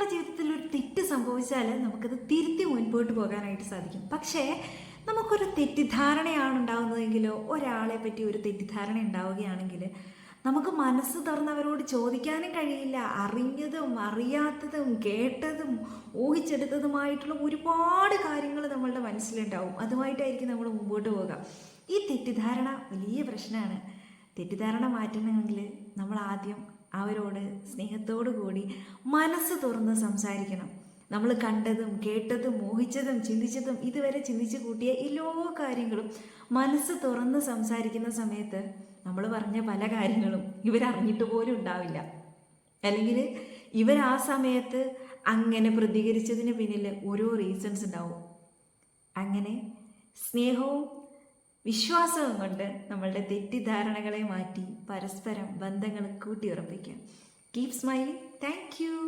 നമ്മളുടെ ജീവിതത്തിൽ ഒരു തെറ്റ് സംഭവിച്ചാൽ നമുക്കത് തിരുത്തി മുൻപോട്ട് പോകാനായിട്ട് സാധിക്കും. പക്ഷേ നമുക്കൊരു തെറ്റിദ്ധാരണയാണ് ഉണ്ടാകുന്നതെങ്കിലോ, ഒരാളെ പറ്റി ഒരു തെറ്റിദ്ധാരണ ഉണ്ടാവുകയാണെങ്കിൽ നമുക്ക് മനസ്സ് തുറന്നവരോട് ചോദിക്കാനും കഴിയില്ല. അറിഞ്ഞതും അറിയാത്തതും കേട്ടതും ഊഹിച്ചെടുത്തതുമായിട്ടുള്ള ഒരുപാട് കാര്യങ്ങൾ നമ്മളുടെ മനസ്സിലുണ്ടാവും. അതുമായിട്ടായിരിക്കും നമ്മൾ മുമ്പോട്ട് പോകുക. ഈ തെറ്റിദ്ധാരണ വലിയ പ്രശ്നമാണ്. തെറ്റിദ്ധാരണ മാറ്റണമെങ്കിൽ നമ്മൾ ആദ്യം അവരോട് സ്നേഹത്തോടു കൂടി മനസ്സ് തുറന്ന് സംസാരിക്കണം. നമ്മൾ കണ്ടതും കേട്ടതും മോഹിച്ചതും ചിന്തിച്ചതും ഇതുവരെ ചിന്തിച്ചു കൂട്ടിയ എല്ലാ കാര്യങ്ങളും മനസ്സ് തുറന്ന് സംസാരിക്കുന്ന സമയത്ത് നമ്മൾ പറഞ്ഞ പല കാര്യങ്ങളും ഇവരറിഞ്ഞിട്ട് പോലും ഉണ്ടാവില്ല. അല്ലെങ്കിൽ ഇവർ ആ സമയത്ത് അങ്ങനെ പ്രതികരിച്ചതിന് പിന്നിൽ ഓരോ റീസൺസ് ഉണ്ടാവും. അങ്ങനെ സ്നേഹവും വിശ്വാസവും കൊണ്ട് നമ്മളുടെ തെറ്റിദ്ധാരണകളെ മാറ്റി പരസ്പരം ബന്ധങ്ങൾ കൂട്ടിയുറപ്പിക്കാം. Keep smiling. Thank U.